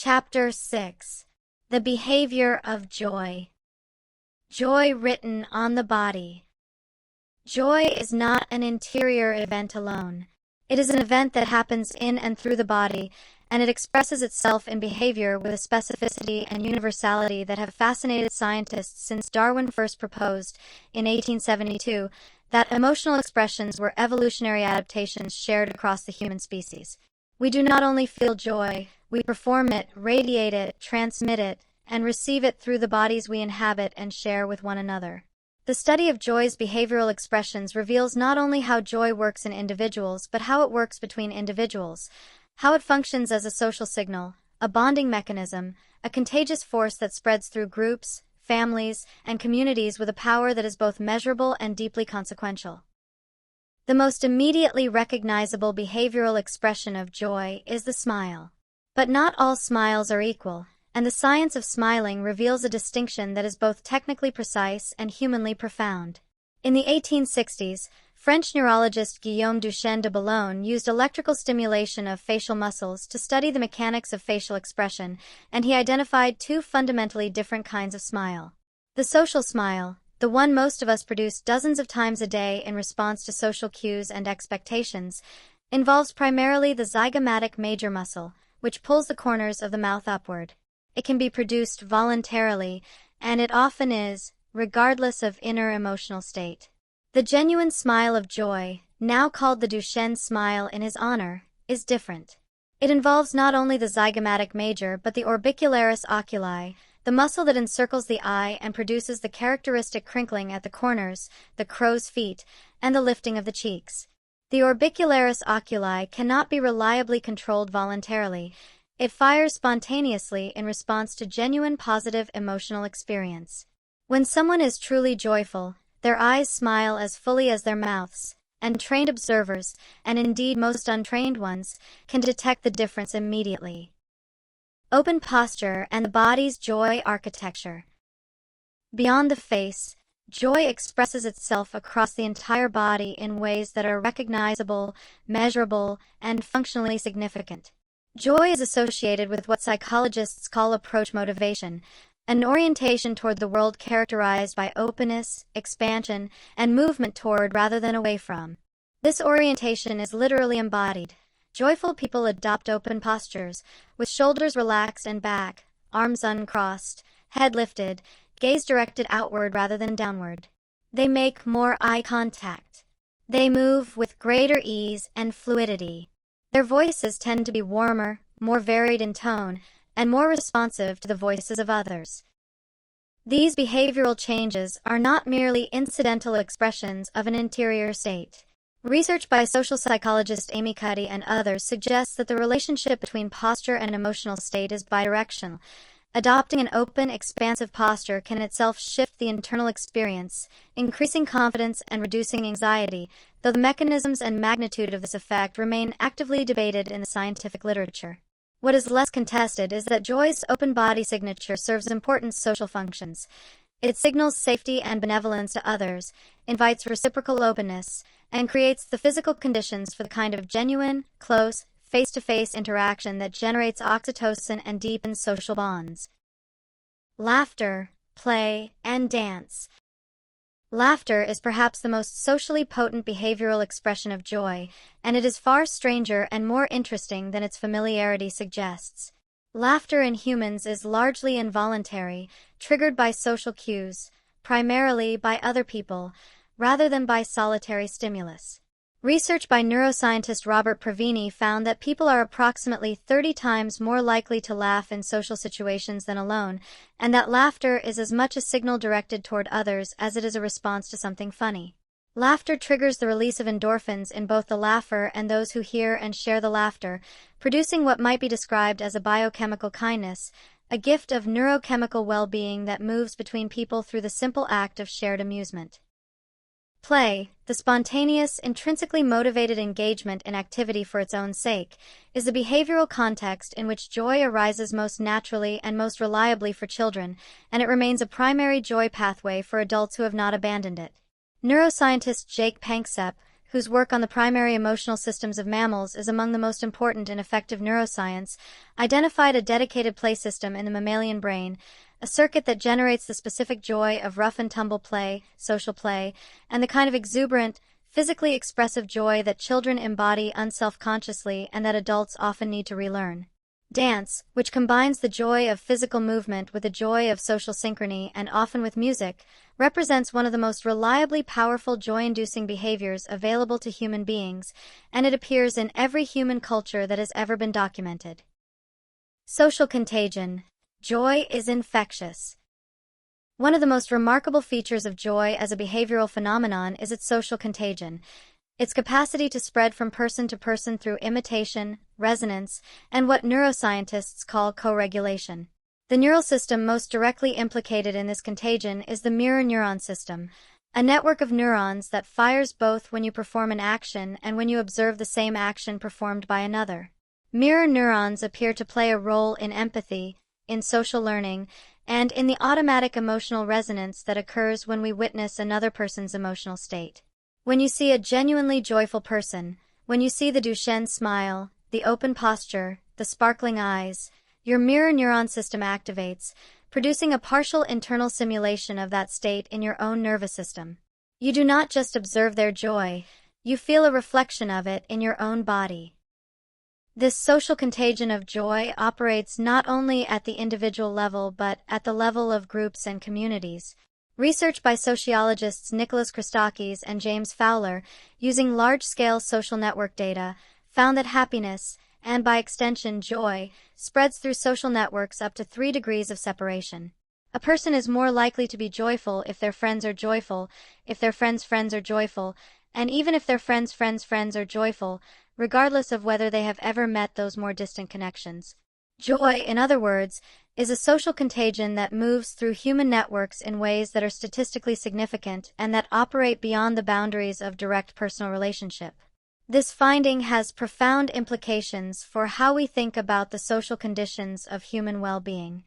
Chapter 6. The Behavior of Joy. Joy written on the body. Joy is not an interior event alone. It is an event that happens in and through the body, and it expresses itself in behavior with a specificity and universality that have fascinated scientists since Darwin first proposed, in 1872, that emotional expressions were evolutionary adaptations shared across the human species. We do not only feel joy, we perform it, radiate it, transmit it, and receive it through the bodies we inhabit and share with one another. The study of joy's behavioral expressions reveals not only how joy works in individuals, but how it works between individuals, how it functions as a social signal, a bonding mechanism, a contagious force that spreads through groups, families, and communities with a power that is both measurable and deeply consequential. The most immediately recognizable behavioral expression of joy is the smile. But not all smiles are equal, and the science of smiling reveals a distinction that is both technically precise and humanly profound. In the 1860s, French neurologist Guillaume Duchenne de Boulogne used electrical stimulation of facial muscles to study the mechanics of facial expression, and he identified two fundamentally different kinds of smile. The social smile, the one most of us produce dozens of times a day in response to social cues and expectations, involves primarily the zygomatic major muscle, which pulls the corners of the mouth upward. It can be produced voluntarily, and it often is, regardless of inner emotional state. The genuine smile of joy, now called the Duchenne smile in his honor, is different. It involves not only the zygomatic major but the orbicularis oculi, the muscle that encircles the eye and produces the characteristic crinkling at the corners, the crow's feet, and the lifting of the cheeks. The orbicularis oculi cannot be reliably controlled voluntarily. It fires spontaneously in response to genuine positive emotional experience. When someone is truly joyful, their eyes smile as fully as their mouths, and trained observers, and indeed most untrained ones, can detect the difference immediately. Open posture and the body's joy architecture. Beyond the face, joy expresses itself across the entire body in ways that are recognizable, measurable, and functionally significant. Joy is associated with what psychologists call approach motivation, an orientation toward the world characterized by openness, expansion, and movement toward rather than away from. This orientation is literally embodied. Joyful people adopt open postures, with shoulders relaxed and back, arms uncrossed, head lifted, gaze directed outward rather than downward. They make more eye contact. They move with greater ease and fluidity. Their voices tend to be warmer, more varied in tone, and more responsive to the voices of others. These behavioral changes are not merely incidental expressions of an interior state. Research by social psychologist Amy Cuddy and others suggests that the relationship between posture and emotional state is bidirectional. Adopting an open, expansive posture can itself shift the internal experience, increasing confidence and reducing anxiety, though the mechanisms and magnitude of this effect remain actively debated in the scientific literature. What is less contested is that joy's open body signature serves important social functions. It signals safety and benevolence to others, invites reciprocal openness, and creates the physical conditions for the kind of genuine, close, face-to-face interaction that generates oxytocin and deepens social bonds. Laughter, play, and dance. Laughter is perhaps the most socially potent behavioral expression of joy, and it is far stranger and more interesting than its familiarity suggests. Laughter in humans is largely involuntary, triggered by social cues, primarily by other people, rather than by solitary stimulus. Research by neuroscientist Robert Pravini found that people are approximately 30 times more likely to laugh in social situations than alone, and that laughter is as much a signal directed toward others as it is a response to something funny. Laughter triggers the release of endorphins in both the laugher and those who hear and share the laughter, producing what might be described as a biochemical kindness, a gift of neurochemical well-being that moves between people through the simple act of shared amusement. Play, the spontaneous, intrinsically motivated engagement in activity for its own sake, is the behavioral context in which joy arises most naturally and most reliably for children, and it remains a primary joy pathway for adults who have not abandoned it. Neuroscientist Jake Panksepp, whose work on the primary emotional systems of mammals is among the most important in effective neuroscience, identified a dedicated play system in the mammalian brain, a circuit that generates the specific joy of rough-and-tumble play, social play, and the kind of exuberant, physically expressive joy that children embody unself-consciously and that adults often need to relearn. Dance, which combines the joy of physical movement with the joy of social synchrony and often with music, represents one of the most reliably powerful joy-inducing behaviors available to human beings, and it appears in every human culture that has ever been documented. Social contagion. Joy is infectious. One of the most remarkable features of joy as a behavioral phenomenon is its social contagion, its capacity to spread from person to person through imitation, resonance, and what neuroscientists call co-regulation. The neural system most directly implicated in this contagion is the mirror neuron system, a network of neurons that fires both when you perform an action and when you observe the same action performed by another. Mirror neurons appear to play a role in empathy, in social learning, and in the automatic emotional resonance that occurs when we witness another person's emotional state. When you see a genuinely joyful person, when you see the Duchenne smile, the open posture, the sparkling eyes, your mirror neuron system activates, producing a partial internal simulation of that state in your own nervous system. You do not just observe their joy, you feel a reflection of it in your own body. This social contagion of joy operates not only at the individual level but at the level of groups and communities. Research by sociologists Nicholas Christakis and James Fowler, using large-scale social network data, found that happiness, and by extension joy, spreads through social networks up to 3 degrees of separation. A person is more likely to be joyful if their friends are joyful, if their friends' friends are joyful, and even if their friends' friends' friends are joyful, regardless of whether they have ever met those more distant connections. Joy, in other words, is a social contagion that moves through human networks in ways that are statistically significant and that operate beyond the boundaries of direct personal relationship. This finding has profound implications for how we think about the social conditions of human well-being.